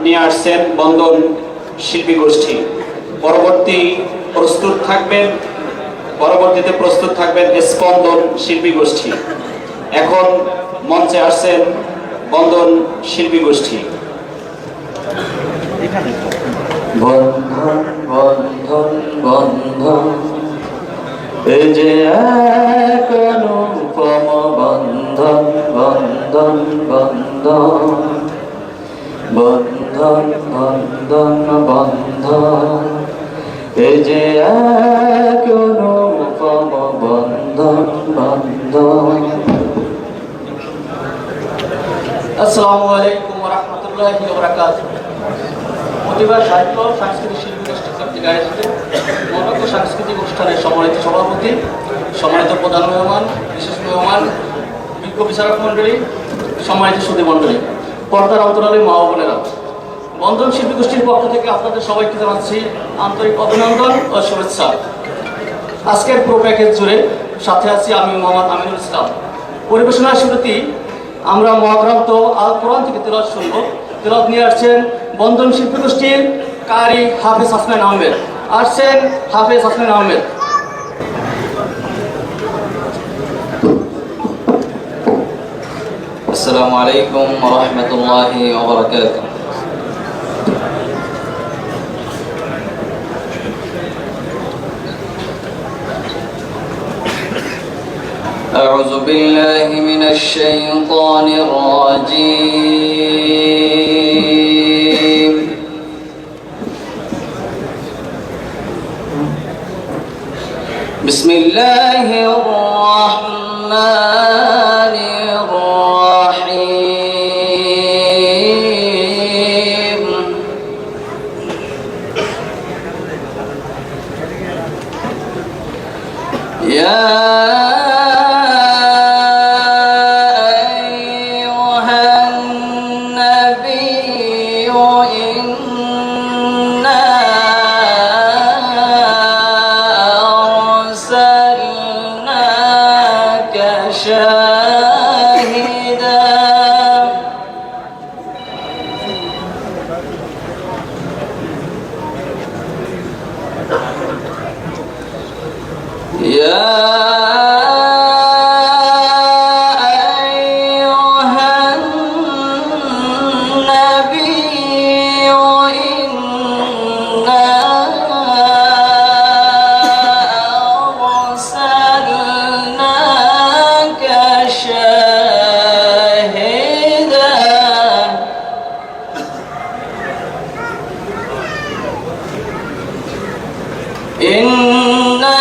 নিয়ে আসছেন বন্ধন শিল্পী গোষ্ঠী। পরবর্তীতে প্রস্তুত থাকবেন স্পন্দন শিল্পী গোষ্ঠী। এখন মঞ্চে আসছেন বন্ধন শিল্পী গোষ্ঠী। বন্ধন বন্ধন বন্ধন এই যে এক অনুপম বন্ধন, বন্ধন বন্ধন বন্ধন বন্ধন বন্ধন এই যে এক অনুপম বন্ধন বন্ধন। আসসালামু আলাইকুম ওয়া রাহমাতুল্লাহি ওয়া বারাকাতুহু। প্রতিভা সাহিত্য সাংস্কৃতিক শিল্পী গোষ্ঠী কর্তৃক আয়োজিত মনোজ্ঞ সাংস্কৃতিক অনুষ্ঠানের সম্মানিত সভাপতি, সম্মানিত প্রধান মেহমান, বিশেষ মেহমান, বিজ্ঞ বিচারক মণ্ডলী, সম্মানিত সুধী মণ্ডলী, পর্দার অন্তরালে মা ও বোনেরা, বন্ধন শিল্পী গোষ্ঠীর পক্ষ থেকে আপনাদের সবাইকে জানাচ্ছি আন্তরিক অভিনন্দন ও শুভেচ্ছা। আজকের পুরো প্যাকেজ জুড়ে সাথে আছি আমি মোহাম্মদ আমিনুল ইসলাম। পরিবেশনার শুরুতেই আমরা মহাগ্রন্থ আল কোরআন থেকে তেলাওয়াত শুনব। তেলাওয়াত নিয়ে আসছেন বন্ধন শিল্পী গোষ্ঠীর কারি হাফেজ হাসনাইন আহমেদ। আসছেন হাফেজ হাসনাইন আহমেদ। আসসালামু আলাইকুম ওয়া রাহমাতুল্লাহি ওয়া বারাকাতুহু। أعوذ بالله من الشيطان الرجيم. بسم الله الرحمن الرحيم. يا إنا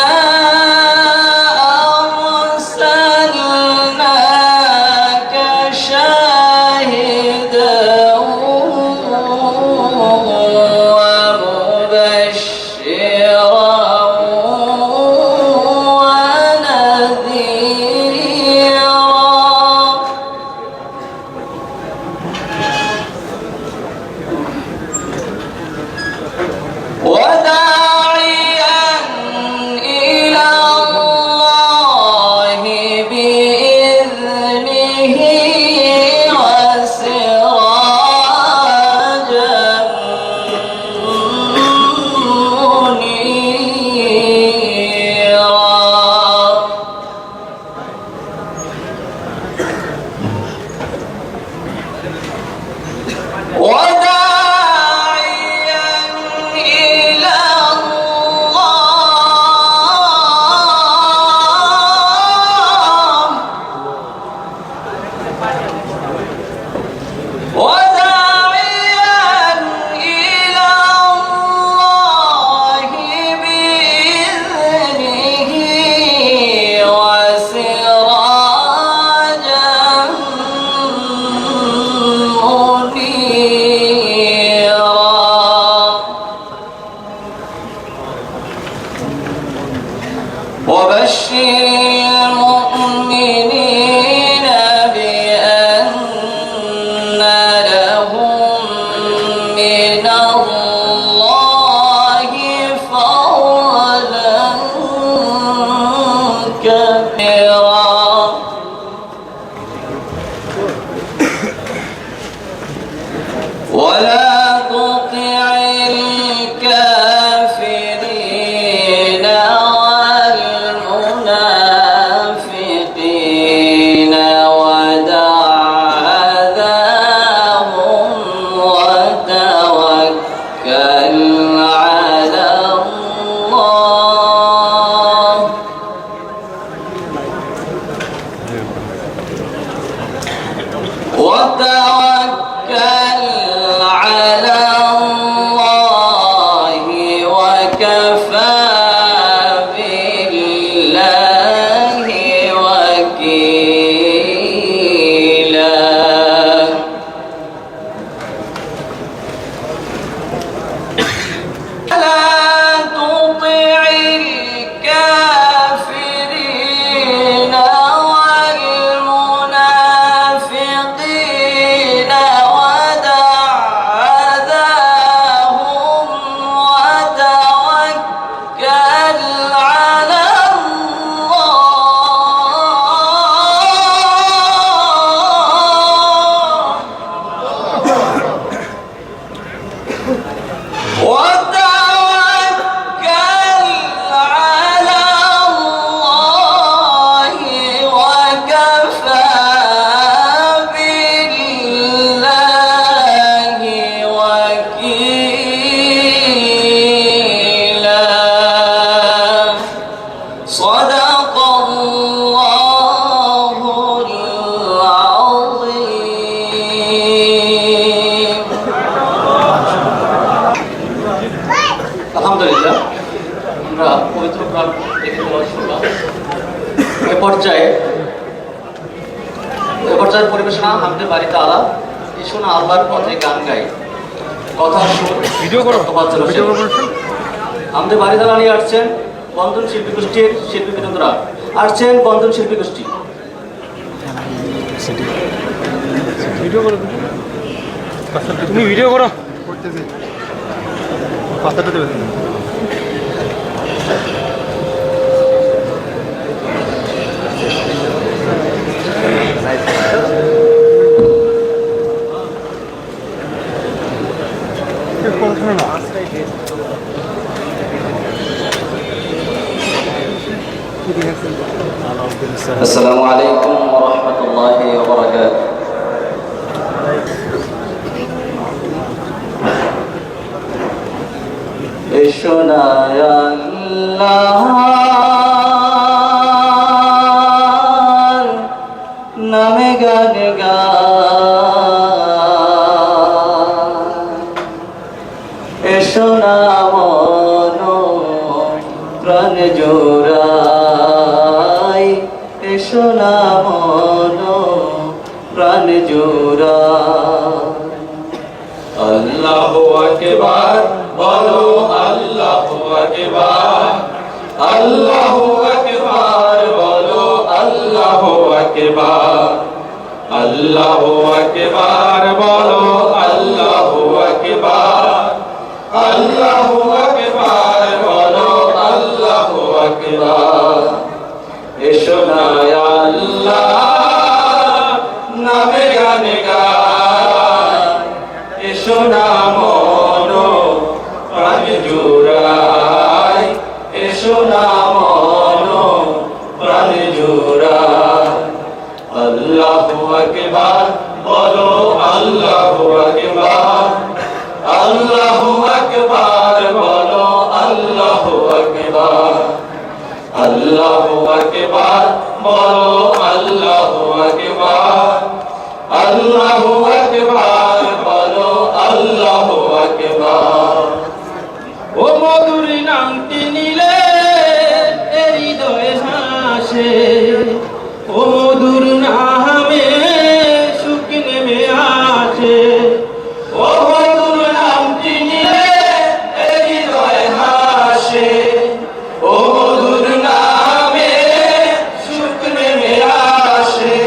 আলহামদুলিল্লাহ, আমরা পবিত্র প্রাণ থেকে তেলাওয়াত শুনলাম। এ পর্যায়ের পরিবেশনা হামদে বাড়ি তাআলা, এই শোনা আল্লাহর পথে গান গাই, কথা সুর ভিডিও করো, ভিডিও করো। হামদে বাড়ি তাআলা নিয়ে আসছেন বন্ধন শিল্পী গোষ্ঠীর শিল্পী বৃন্দরা, আসছেন বন্ধন শিল্পী গোষ্ঠী। ভিডিও করো, তুমি ভিডিও করো, করতেছি কথাটা দেবে। السلام عليكم ورحمة الله وبركاته. এসোনা আল্লাহর নামে গান গাই, এসোনা মন প্রাণ জোড়াই, এসোনা মন প্রাণ জোড়াই। আল্লাহু আকবার, বলো আল্লাহু আকবার, আল্লাহু আকবার, বলো আল্লাহু আকবার, আল্লাহু আকবার, বলো আল্লাহু আকবার, আল্লাহু আকবার, বলো আল্লাহু আকবার। এসো না আল্লাহ নামে গান গাই, এসো না মন প্রাণ জোড়াই, এসো না মন প্রাণ জোড়াই। আল্লাহু আকবার, বলো আল্লাহু আকবার, আল্লাহু আকবার, বলো আল্লাহু আকবার, আল্লাহু আকবার, বলো আল্লাহু আকবার, আল্লাহু আকবার, বলো আল্লাহু আকবার। ও মধুর নামটি নিলে হৃদয়ে হাসে, ও মধুর নামে সুখ নেমে আসে, ও মধুর নামটি নিলে হৃদয়ে হাসে, ও মধুর নামে সুখ নেমে আসে,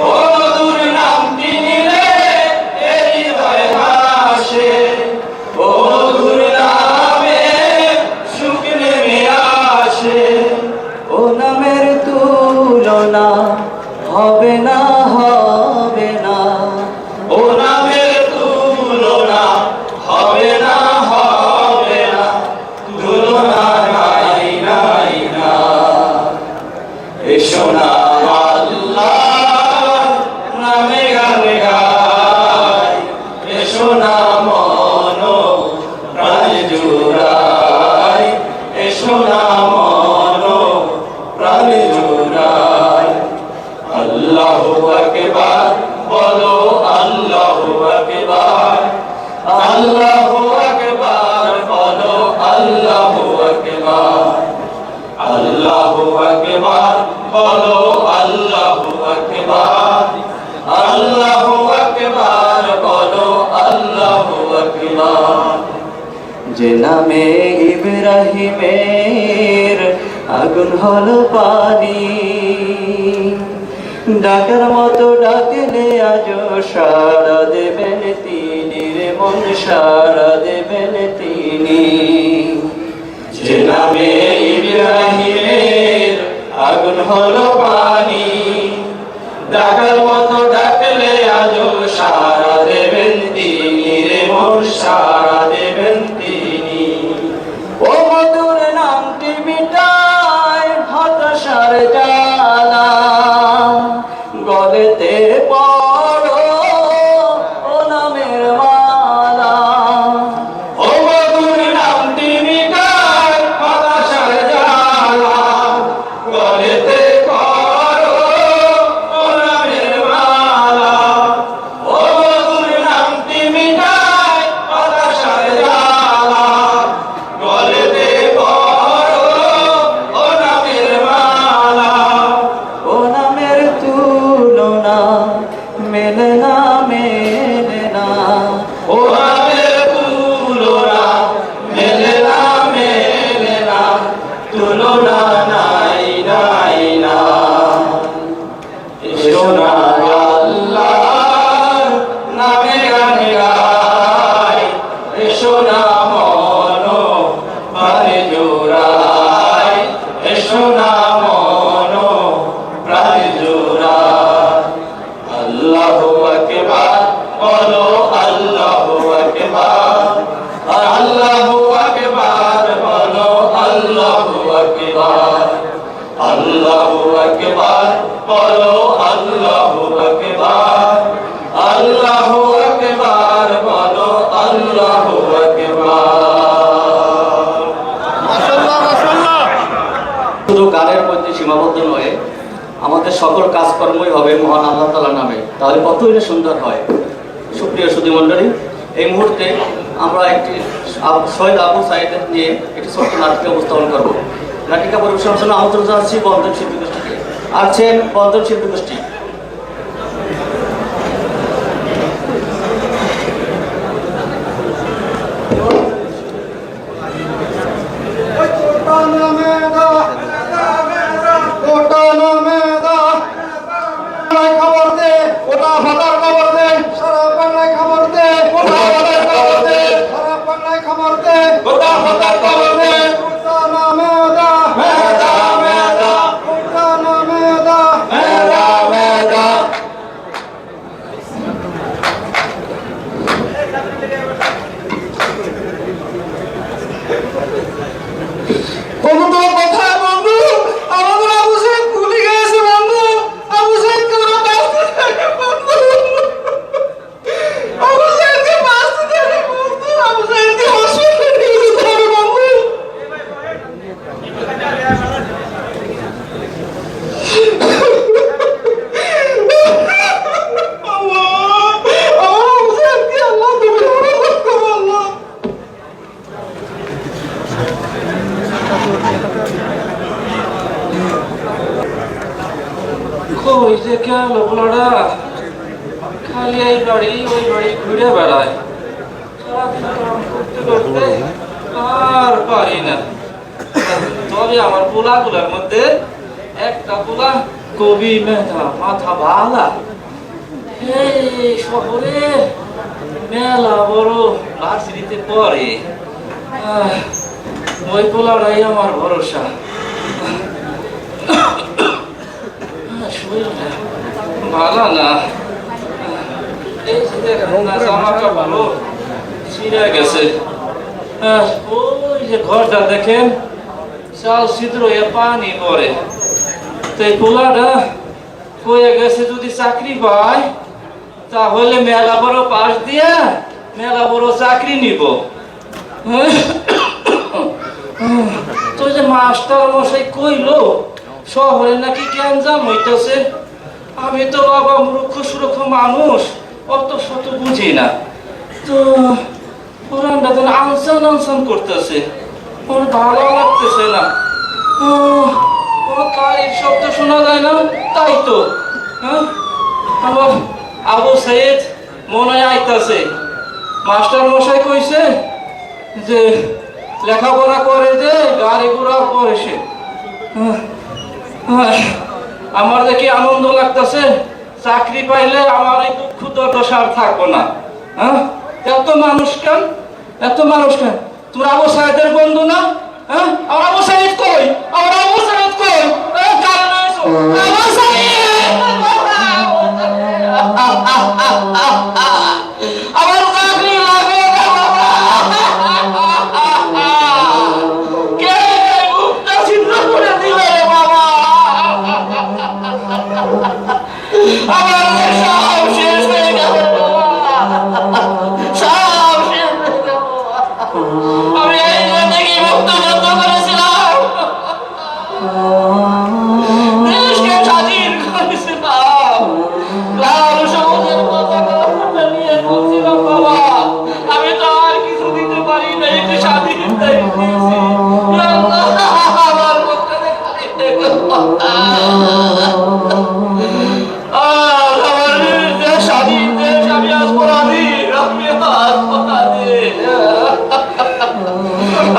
ও মধুর নামটি নিলে হৃদয়ে হাসে, ও মধুর নামে সুখ নেমে আসে। ও নামের তুলনা হবে না, হবে না, ও নামের তুলনা হবে না, হবে না, তুলনা নাই নাই না। এসো না আল্লাহ নামে গান গাই, এসো না মন প্রাণ জোড়াই, এসো না মন প্রাণ জোড়াই। আল্লাহু আকবার, বলো আল্লাহু আকবার, আল্লাহু আকবার, বলো আল্লাহু আকবার, আল্লাহু আকবার, বলো আল্লাহু আকবার, আল্লাহু আকবার, বলো আল্লাহু আকবার। যে নামে ইব্রাহিমের আগুন হলো পানি, ডাকার মতো ডাকলে আজ সাড়া দেবেন তিনি রে মন, সাড়া দেবেন তিনি। যে নামে ইব্রাহিমের আগুন হলো পানি, ডাকার মতো ডাকলে আজও সাড়া দেবেন তিনি রে মন, সাড়া দেবেন তিনি। ও মধুর নামটি মিটায় হতাশার জ্বালা, গলেতে পড়ো ও নামের মালা। ও মধুর নামটি মিটায় হতাশার জ্বালা, গলেতে করো ও নামের মালা। ও মধুর নামটি মিটায় হতাশার সীমাবদ্ধ নয়, আমাদের সকল কাজকর্মই হবে মহান আল্লাহ তাআলার নামে, তাহলে কতই না সুন্দর হয়। সুপ্রিয় সুধী মণ্ডলী, এই মুহূর্তে আমরা একটি শহীদ আবু সাইদ নিয়ে একটি ছোট্ট নাটিকা উপস্থাপন করব। নাটিকা পরিবেশনের জন্য আমন্ত্রণ জানাচ্ছি বন্ধন শিল্পী গোষ্ঠীকে। আছেন বন্ধন শিল্পী গোষ্ঠী। ওই যে গেল পোলাটা খালি এই বাড়ি ওই বাড়ি ঘুরে বেড়ায়, সারাদিন কাম করতে করতে আর পারি না। তবে আমার পোলাগুলার মধ্যে একটা পোলা কবি মেধা, মাথা ভালা, এই শহরে মেলা বড় ভার্সিটিতে পড়ে। ওই পোলাটাই আমার ভরসা। ভালো না, এই যে দেখেন না জামা কাপড় ছিঁড়ে গেছে। ওই যে ঘরটা দেখেন চাল ছিদ্র হয়ে পানি পড়ে। তো এই পোলাটা কয়ে গেছে যদি চাকরি পায় তাহলে মেলা বড় পাশ দিয়া মেলা বড় চাকরি নিব। তো যে মাস্টার মশাই কইলো শহরে নাকি গ্যাঞ্জাম হইতেছে। আমি তো বাবা মূর্খ সুরক্ষ মানুষ, অত শত বুঝি না। তো পুরানটা তো আনসান আনসান করতেছে, ওর ভালো লাগতেছে না। কোনো গাড়ির শব্দ শোনা যায় না, তাই তো আমার আবু সাইদ মনে আইতাছে। মাস্টার মশাই কইছে যে লেখাপড়া করে যে গাড়ি ঘোড়া করে সে। আমার দেখি আনন্দ লাগতেছে, চাকরি পাইলে আমার এই দুঃখ দশার থাকবো না। এত মানুষ কেন, এত মানুষ কেন? তোমরা আবু সাইদের বন্ধু না? আমার আবু সাইদ কই, আমার আবু সাইদ কই? আবু সাইদ আমার চাকরি লাগে কে মুখটা ছিদ্র করে দিলে বাবা। আমার সব শেষ হয়ে গেল, সব শেষ হয়ে গেল। আমি এই জিন্দেগি মুক্তযুদ্ধ করেছিলাম, দেশকে স্বাধীন করেছিলাম, লাল সবুজের পতাকা নিয়ে বলছিলাম বাবা আমি তো আর কিছু দিতে পারি না, একটু স্বাধীনতা দিয়েছি। আমার মুখটা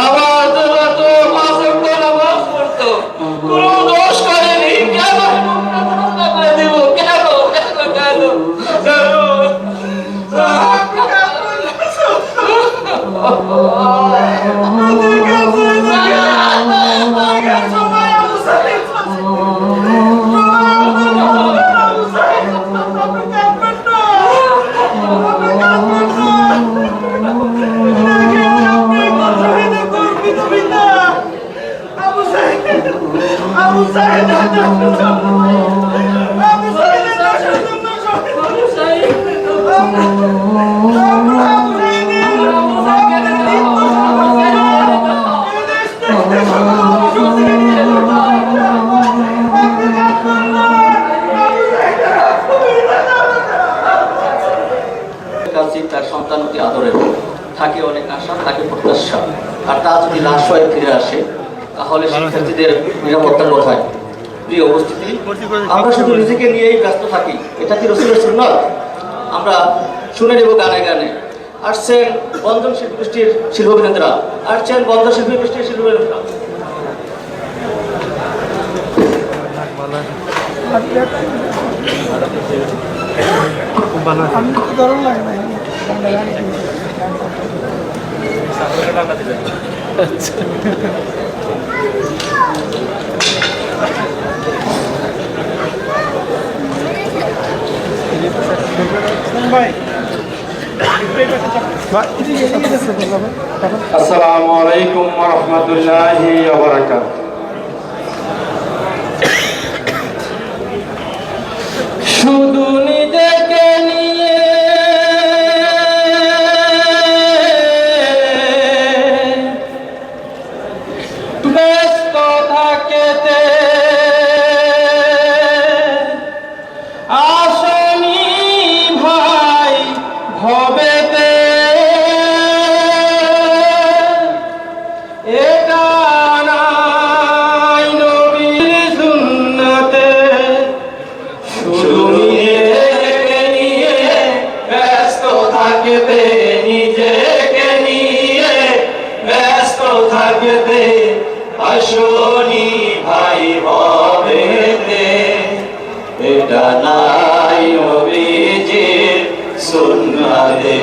আমার তোরা তো মাসুম তো নামাজ পড়তো, কোনো দোষ করেনি, কেন মুখটা করে দিব? কেন কেন কেন থাকে অনেক আশা, থাকে প্রত্যাশা। আর তা যদি লাশ হয়ে ফিরে আসে তাহলে শিক্ষার্থীদের নিরাপত্তা কোথায়? প্রিয় উপস্থিতি, আমরা শুধু নিজেকে নিয়েই ব্যস্ত থাকি, এটা কি রাসূলের সুন্নাত? আমরা শুনে নেব গানে গানে। আসছেন বন্ধন শিল্পী গোষ্ঠীর শিল্পবিনেতা, আসছেন বন্ধন শিল্পী গোষ্ঠীর শিল্পবিনেতা। খুব ভালো আসসালামু আলাইকুম ওয়া রাহমাতুল্লাহি ওয়া বারাকাতুহু। শুধু নিজেকে নিয়ে ব্যস্ত থাকেতে আসনি ভাই ভবেতে, এটা নাই নবীর সুন্নাতে। শুধু নিজেকে নিয়ে ব্যস্ত থাকতে, নিজেকে নিয়ে ব্যস্ত থাকতে আসনি ভাই ভবেতে, এটা নাই নবীজির সুন্নাতে,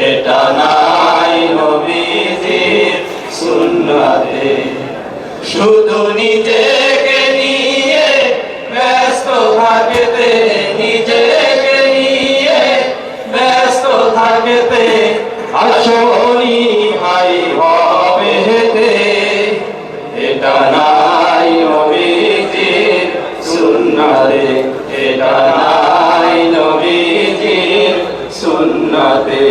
এটা নাই নবীজির সুন্নাতে। শুধু নিজেকে নিয়ে ব্যস্ত থাকতে, নিজেকে নিয়ে ব্যস্ত থাকতে আসনি ভাই ভবেতে, এটা নাই নবীজির সুন্নাতে, এটা নাই নবীজির সুন্নাতে।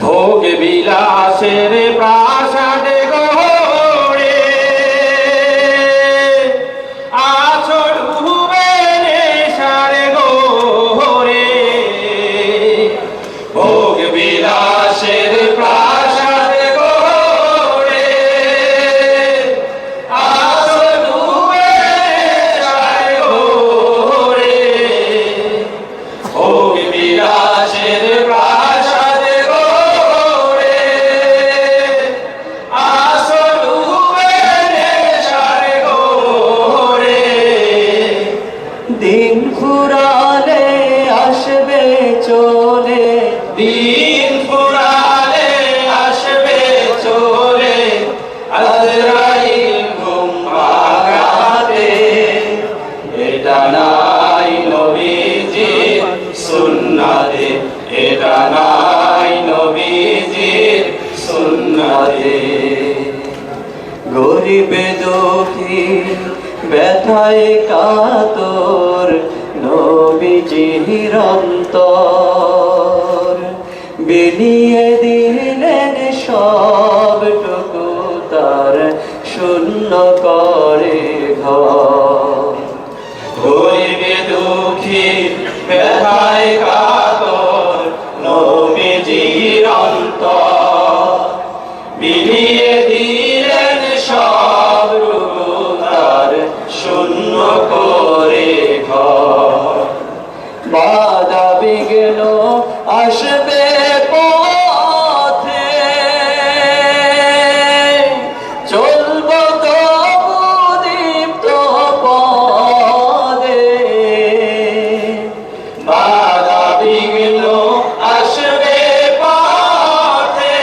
ভোগ বিলাসের প্রাসাদে গড়ে আছো ডুবে নেশার ঘোরে, ভোগ বিলাসের প্রাসাদে গড়ে আছো ডুবে নেশার ঘোরে, ভোগ বিলাসের প্রাসাদে গড়ে আছো ডুবে নেশার ঘোরে। দিন ফুরালে আসবে চলে, দিন ফুরালে আসবে চলে আজরাইল ঘুম ভাঙাতে, এটা নাই নবীজির সুন্নাতে, এটা নাই নবীজির সুন্নাতে। গরিবে দুঃখী ব্যথায় কাতর নবীজির অন্তর, বিলিয়ে দিলেন সবটুকু তার শূন্য করে ঘর। গরিবে দুঃখী ব্যথায় কাতর নবীজির অন্তর, বিলিয়ে দিলেন সবটুকু তার শূন্য করে ঘর। বাধা বিঘ্ন আসবে পথে, চলব তবু দীপ্ত পদে, বাধা বিঘ্ন আসবে পথে,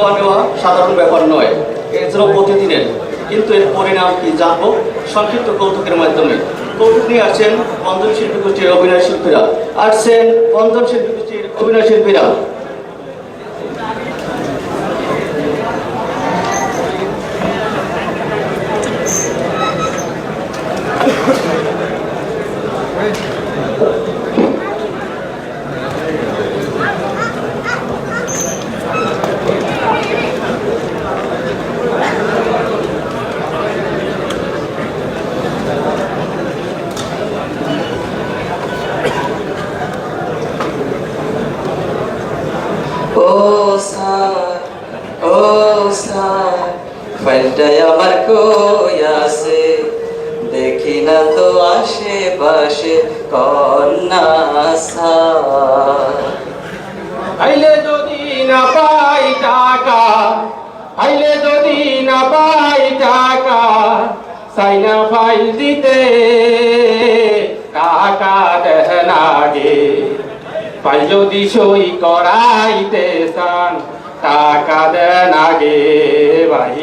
দেওয়া নেওয়া সাধারণ ব্যাপার নয়, এর জন্য প্রতিদিনের। কিন্তু এর পরিণাম কি জানবো সংক্ষিপ্ত কৌতুকের মাধ্যমে। কৌতুক নিয়ে আসছেন বন্ধন শিল্পী গোষ্ঠীর অভিনয় শিল্পীরা। আসছেন বন্ধন শিল্পী গোষ্ঠীর অভিনয় শিল্পীরা। ও স্যার, ও স্যার, ফাইলটাই আমার কই আছে, দেখি না তো আশেপাশে কন্যা স্যার। আইলে যদি না পাই টাকা, আইলে যদি না পাই টাকা, সাইনা ফাইল দিতে টাকা দেহ লাগে। পাই যদি সই করাইতে চান টাকা দেন আগে ভাই,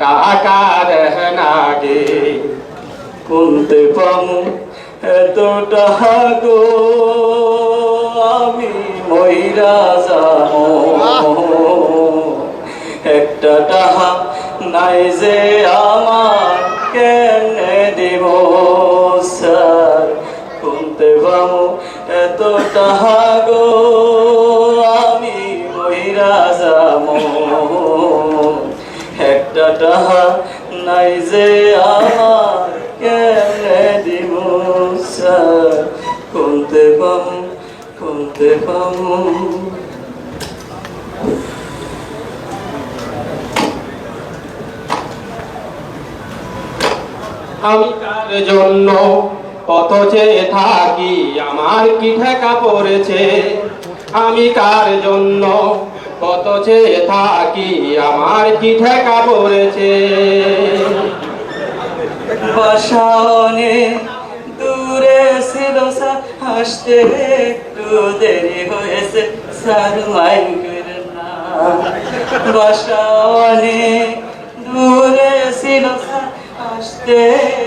টাকা দেন আগে। কোনতে পামু এত টাকা গো, আমি মইরা যাবো। একটা টাকা নাই যে আমার, কেনে দিব স্যার। কোনতে পামু এত টাকা গো, আমি মইরা যাবো। একটা টাকা নাই যে আমার, কেনে দিব স্যার। কোনতে পামু, কোনতে পামু। আমি কার জন্য কত চেয়ে থাকি, আমার কি ঠেকা পড়েছে। আমি কার জন্য কত চেয়ে থাকি, আমার কি ঠেকা পড়েছে। বাসা অনেক দূরে ছিল স্যার, আসতে একটু দেরি হয়েছে স্যার, মাইন করেন না। বাসা অনেক দূরে ছিল স্যার, আসতে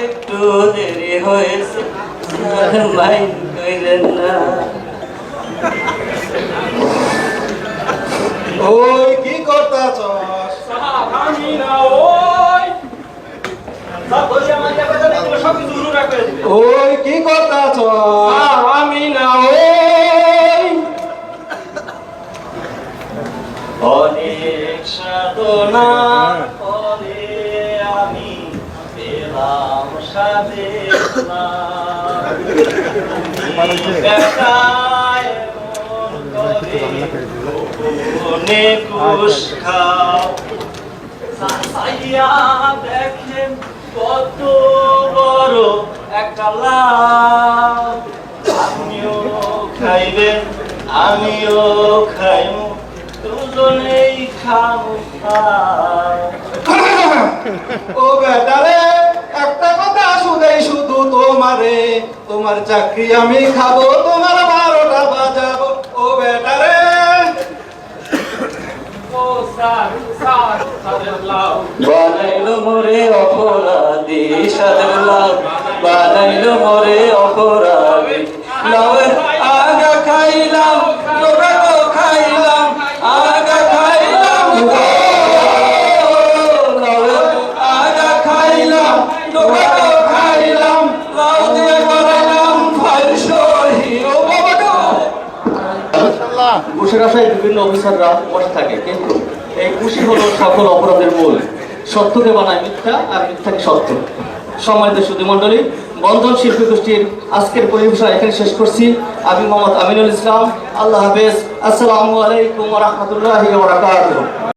একটু দেরি হয়েছে স্যার, মাইন করেন না। ওই কি করতাছ? আমি না ওই, ওই কি করতাছ? আমি না ওই। অনেক সাধনা পরে আমি পেলাম সাধনা। অনেক ঘুষ খাও, চাচাইয়া দেখেন কত বড় একটা লাভ। আমিও খাইবেন, আমিও খাইব, দুজনেই খাবো। ও বেটারে, একটা কথা শুধুই শুধু তোমারে, তোমার চাকরি আমি খাবো, তোমার 12টা বাজাবো। ও বেটারে, ও স্যার, স্যার, স্যারের লাভ বানাইলো মোরে অপরাধী, সাদের লাভ বানাইলো মোরে অপরাধী। লাউয়ের আগা খাইলাম, টোবাকো খাইলাম, আগা খাইলাম গো। লাউয়ের আগা খাইলাম, টোবাকো খাইলাম, লাউ দিয়ে করাইলাম ফাইল সহি। ও বাবা গো। ঘুষের আশায় বিভিন্ন অফিসাররা বসে থাকে, কিন্তু এই ঘুষই হলো সকল অপরাধের মূল। সত্যকে বানায় মিথ্যা, আর মিথ্যাকে সত্য। সম্মানিত সুধী মণ্ডলী, বন্ধন শিল্পী গোষ্ঠীর আজকের পরিবেশনা এখানে শেষ করছি। আমি মোহাম্মদ আমিনুল ইসলাম। আল্লাহ হাফেজ। আসসালামু আলাইকুম ওয়া রাহমাতুল্লাহি ওয়া বারাকাতুহু।